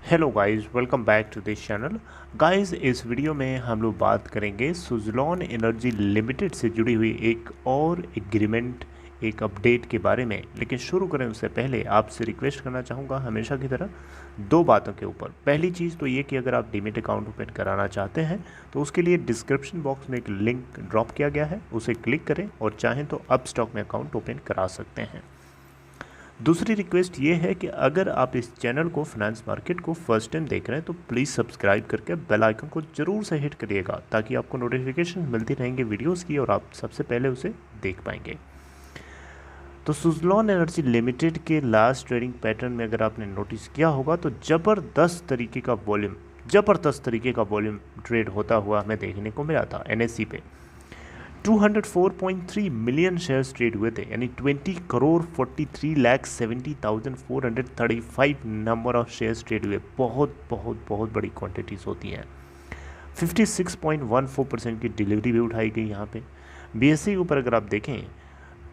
Hello guys, welcome back to this channel. Guys, इस video में हम लोग बात करेंगे सुज़लॉन एनर्जी लिमिटेड से जुड़ी हुई एक और एग्रीमेंट, एक अपडेट के बारे में। लेकिन शुरू करें उससे पहले आपसे रिक्वेस्ट करना चाहूँगा हमेशा की तरह दो बातों के ऊपर। पहली चीज़ तो ये कि अगर आप डीमैट अकाउंट ओपन कराना चाहते हैं तो उसके लिए डिस्क्रिप्शन बॉक्स में एक लिंक ड्रॉप किया गया है, उसे क्लिक करें और चाहें तो अपस्टॉक में अकाउंट ओपन करा सकते हैं। दूसरी रिक्वेस्ट ये है कि अगर आप इस चैनल को फाइनेंस मार्केट को फर्स्ट टाइम देख रहे हैं तो प्लीज़ सब्सक्राइब करके बेल आइकन को ज़रूर से हिट करिएगा ताकि आपको नोटिफिकेशन मिलती रहेंगे वीडियोस की और आप सबसे पहले उसे देख पाएंगे। तो सुज़लॉन एनर्जी लिमिटेड के लास्ट ट्रेडिंग पैटर्न में अगर आपने नोटिस किया होगा तो ज़बरदस्त तरीके का वॉल्यूम ट्रेड होता हुआ हमें देखने को मिला था। एनएससी पे 204.3 मिलियन शेयर्स ट्रेड हुए थे, यानी 20 crore 43,70,435 number of shares trade हुए। बहुत बड़ी क्वांटिटीज़ होती हैं। 56.14% की डिलीवरी भी उठाई गई यहाँ पे। बीएससी के ऊपर अगर आप देखें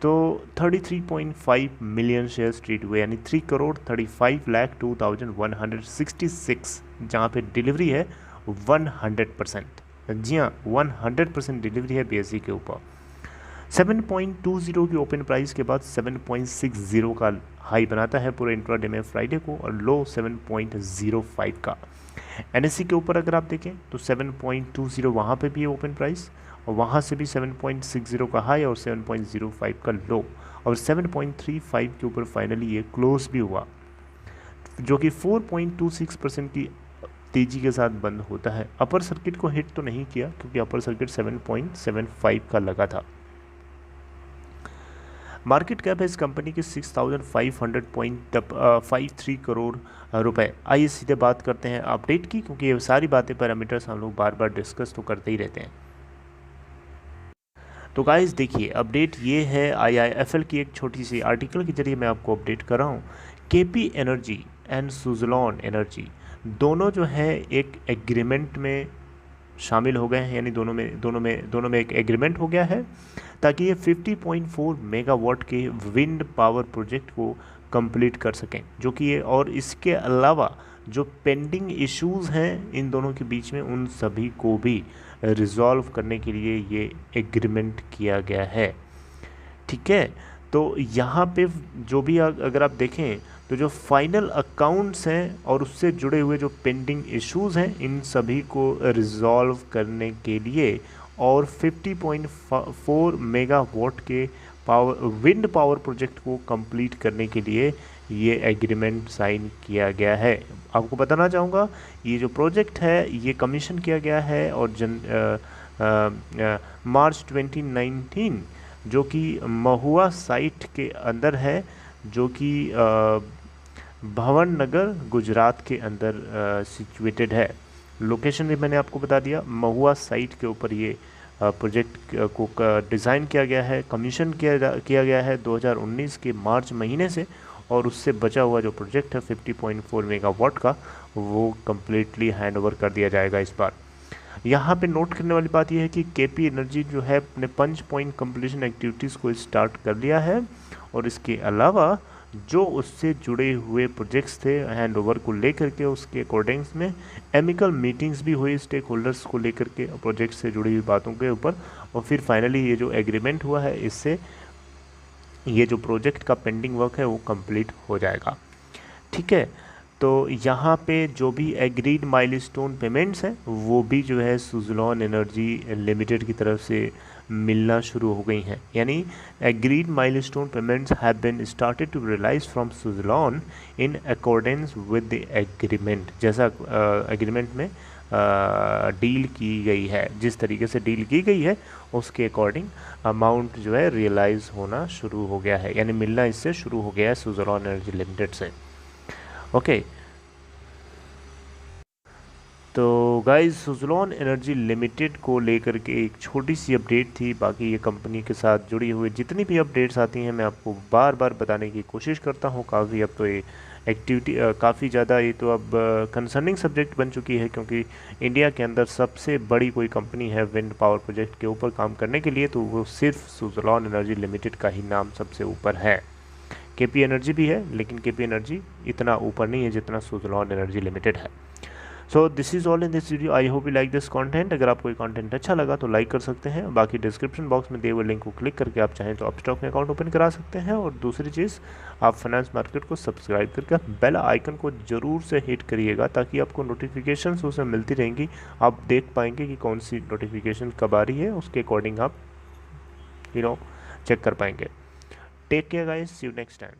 तो 33.5 मिलियन शेयर्स ट्रेड हुए, यानी 3 करोड़ 35,02,166, जहाँ पे डिलीवरी है 100%। जी हाँ, 100% डिलीवरी है बीएससी के ऊपर। 7.20 की ओपन प्राइस के बाद 7.60 का हाई बनाता है पूरे इंट्राडे में फ्राइडे को, और लो 7.05 का। एनएससी के ऊपर अगर आप देखें तो 7.20 वहाँ पे भी है ओपन प्राइस, और वहाँ से भी 7.60 का हाई और 7.05 का लो, और 7.35 के ऊपर फाइनली ये क्लोज भी हुआ, जो कि 4.26% की तेज़ी के साथ बंद होता है। अपर सर्किट को हिट तो नहीं किया क्योंकि अपर सर्किट 7.75 का लगा था। मार्केट कैप है इस कंपनी की 6,500.53 करोड़ रुपए। आइए सीधे बात करते हैं अपडेट की, क्योंकि ये सारी बातें पैरामीटर्स हम लोग बार बार डिस्कस तो करते ही रहते हैं। तो गाइस देखिए, अपडेट ये है आईआईएफएल की एक छोटी सी आर्टिकल के जरिए मैं आपको अपडेट कर रहा हूँ। KP energy and Suzlon energy दोनों जो है एक एग्रीमेंट में शामिल हो गए हैं, यानी दोनों में एक एग्रीमेंट हो गया है ताकि ये 50.4 मेगावाट के विंड पावर प्रोजेक्ट को कंप्लीट कर सकें, जो कि ये, और इसके अलावा जो पेंडिंग इश्यूज़ हैं इन दोनों के बीच में उन सभी को भी रिजॉल्व करने के लिए ये एग्रीमेंट किया गया है। ठीक है, तो यहाँ पे जो भी अगर आप देखें तो जो फाइनल अकाउंट्स हैं और उससे जुड़े हुए जो पेंडिंग इश्यूज़ हैं इन सभी को रिजॉल्व करने के लिए और 50.4 मेगावाट के विंड पावर प्रोजेक्ट को कंप्लीट करने के लिए ये एग्रीमेंट साइन किया गया है। आपको बताना चाहूँगा ये जो प्रोजेक्ट है ये कमीशन किया गया है और मार्च 2019, जो कि महुआ साइट के अंदर है, जो कि भवन नगर गुजरात के अंदर सिचुएटेड है। लोकेशन भी मैंने आपको बता दिया, महुआ साइट के ऊपर ये प्रोजेक्ट को डिज़ाइन किया गया है, कमीशन किया गया है 2019 के मार्च महीने से, और उससे बचा हुआ जो प्रोजेक्ट है 50.4 मेगावाट का वो कम्प्लीटली हैंड ओवर कर दिया जाएगा इस बार। यहाँ पे नोट करने वाली बात यह है कि केपी एनर्जी जो है अपने 5 पॉइंट कंप्लीशन एक्टिविटीज़ को स्टार्ट कर लिया है, और इसके अलावा जो उससे जुड़े हुए प्रोजेक्ट्स थे हैंड ओवर को लेकर के उसके अकॉर्डिंग्स में एमिकल मीटिंग्स भी हुई स्टेक होल्डर्स को लेकर के प्रोजेक्ट से जुड़ी हुई बातों के ऊपर, और फिर फाइनली ये जो एग्रीमेंट हुआ है इससे ये जो प्रोजेक्ट का पेंडिंग वर्क है वो कंप्लीट हो जाएगा। ठीक है, तो यहाँ पे जो भी एग्रीड माइलस्टोन पेमेंट्स हैं वो भी जो है सुज़लॉन एनर्जी लिमिटेड की तरफ से मिलना शुरू हो गई हैं, यानी agreed milestone payments have been started to realise from Suzlon in accordance with the agreement. जैसा एग्रीमेंट में डील की गई है, जिस तरीके से डील की गई है उसके अकॉर्डिंग अमाउंट जो है रियलाइज़ होना शुरू हो गया है, यानी मिलना इससे शुरू हो गया है सुज़लॉन एनर्जी लिमिटेड से। ओके, तो गाइस सुज़लॉन एनर्जी लिमिटेड को लेकर के एक छोटी सी अपडेट थी। बाकी ये कंपनी के साथ जुड़ी हुई जितनी भी अपडेट्स आती हैं मैं आपको बार बार बताने की कोशिश करता हूँ। काफ़ी अब तो ये एक्टिविटी काफ़ी ज़्यादा ये तो अब कंसर्निंग सब्जेक्ट बन चुकी है, क्योंकि इंडिया के अंदर सबसे बड़ी कोई कंपनी है विंड पावर प्रोजेक्ट के ऊपर काम करने के लिए तो वो सिर्फ सुज़लॉन एनर्जी लिमिटेड का ही नाम सबसे ऊपर है। केपी एनर्जी भी है, लेकिन केपी एनर्जी इतना ऊपर नहीं है जितना सुज़लॉन एनर्जी लिमिटेड है। So this is all in this video. I hope you like this content. अगर आपको ये कंटेंट अच्छा लगा तो लाइक कर सकते हैं। बाकी डिस्क्रिप्शन बॉक्स में दिए हुए लिंक को क्लिक करके आप चाहें तो अपस्टॉक में अकाउंट ओपन करा सकते हैं। और दूसरी चीज़, आप फाइनेंस मार्केट को सब्सक्राइब करके बेल आइकन को ज़रूर से हिट करिएगा, ताकि आपको नोटिफिकेशन उसमें मिलती रहेंगी। आप देख पाएंगे कि कौन सी नोटिफिकेशन कब आ रही है, उसके अकॉर्डिंग आप चेक कर पाएंगे। Take care guys, see you next time.